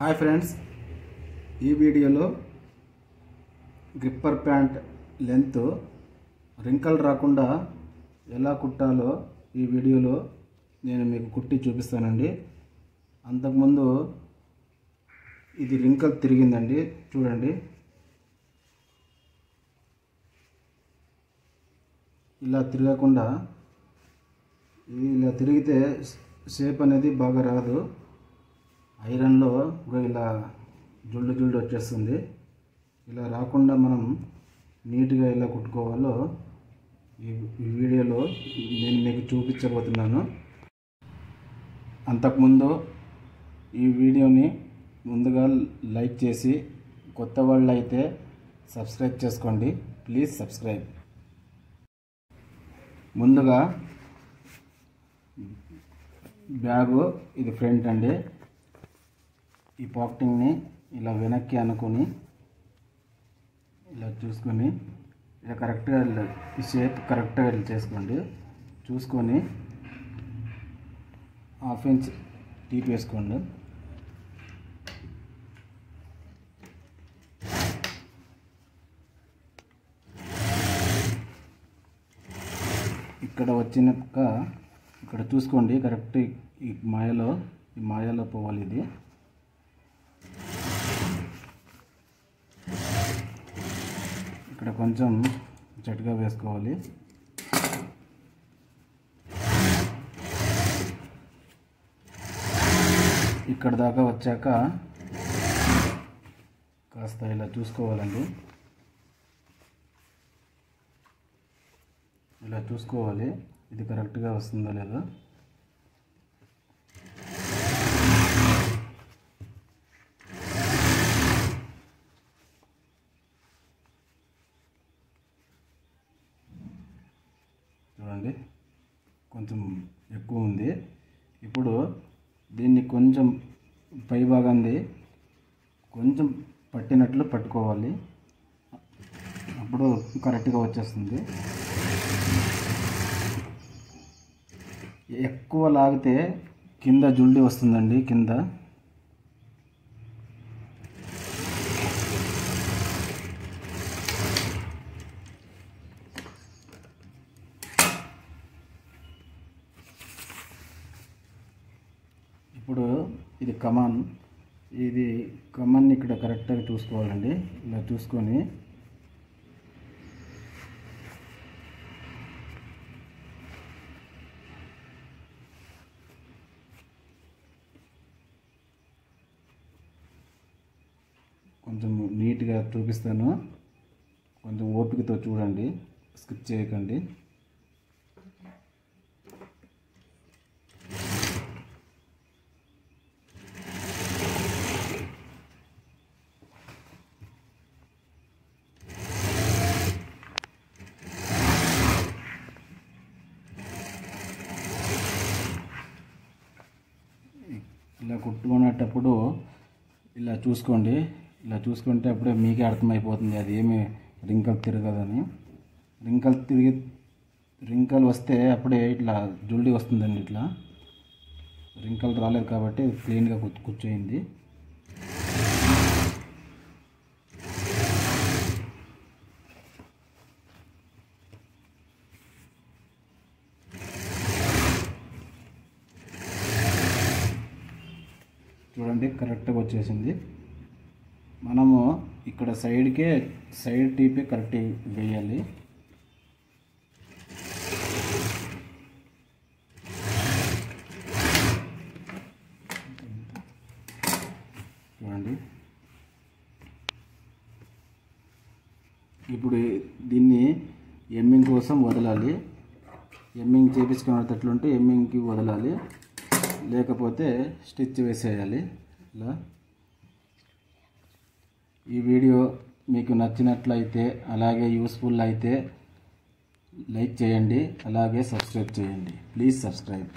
Hi friends, ఈ వీడియోలో gripper pant length wrinkle రాకుండా ఎలా కుట్టాలో ఈ వీడియోలో నేను మీకు కుట్టి చూపిస్తానండి. అంతకుముందు ఇది రింకల్ తిరిగిందండి, చూడండి. ఇలా తిరగకుండా ఇలా తిరిగితే షేప్ అనేది బాగా రాదు. ఐరన్లో ఇలా జుల్లు జుల్లు వచ్చేస్తుంది. ఇలా రాకుండా మనం నీట్గా ఎలా కుట్టుకోవాలో ఈ వీడియోలో నేను మీకు చూపించబోతున్నాను. అంతకుముందు ఈ వీడియోని ముందుగా లైక్ చేసి కొత్త వాళ్ళు అయితే సబ్స్క్రైబ్ చేసుకోండి. Please subscribe. ముందుగా బ్యాగు ఇది ఫ్రంట్ అండి. ఈ పాకెటింగ్ని ఇలా వెనక్కి అనుకొని ఇలా చూసుకొని ఇలా కరెక్ట్గా ఈ షేప్ కరెక్ట్గా చేసుకోండి. చూసుకొని 1/2 ఇంచ్ టీప్ వేసుకోండి. ఇక్కడ వచ్చినాక ఇక్కడ చూసుకోండి, కరెక్ట్ ఈ మాయలో పోవాలి. ఇది ఇక్కడ కొంచెం జట్టుగా వేసుకోవాలి. ఇక్కడ దాకా వచ్చాక కాస్త ఇలా చూసుకోవాలండి. ఇలా చూసుకోవాలి ఇది కరెక్ట్గా వస్తుందో లేదో. చూడండి, కొంచెం ఎక్కువ ఉంది. ఇప్పుడు దీన్ని కొంచెం పై భాగాన్ని కొంచెం పట్టినట్లు పట్టుకోవాలి. అప్పుడు కరెక్ట్గా వచ్చేస్తుంది. ఎక్కువ లాగితే కింద జుల్డి వస్తుందండి. కింద ఇప్పుడు ఇది కమాన్ ఇక్కడ కరెక్ట్గా చూసుకోవాలండి. ఇలా చూసుకొని కొంచెం నీట్గా చూపిస్తాను. కొంచెం ఓపికతో చూడండి, స్కిప్ చేయకండి. ఇలా కుట్టుకునేటప్పుడు ఇలా చూసుకోండి. ఇలా చూసుకుంటే అప్పుడే మీకే అర్థమైపోతుంది అది ఏమి రింకల్ తిరగదని. రింకల్ వస్తే అప్పుడే ఇట్లా జుల్డి వస్తుందండి. ఇట్లా రింకల్ రాలేదు కాబట్టి క్లీన్గా కూర్చోయింది. చూడండి, కరెక్ట్గా వచ్చేసింది. మనము ఇక్కడ సైడ్ టీపే కరెక్ట్ వేయాలి. చూడండి, ఇప్పుడు దీన్ని ఎమ్మింగ్ కోసం వదలాలి. ఎమ్మింగ్ చేపించుకునేటట్లుంటే ఎమ్మింగ్కి వదలాలి, లేకపోతే స్టిచ్ వేసేయాలి. ఇలా ఈ వీడియో మీకు నచ్చినట్లయితే అలాగే యూస్ఫుల్ అయితే లైక్ చేయండి, అలాగే సబ్స్క్రైబ్ చేయండి. Please subscribe.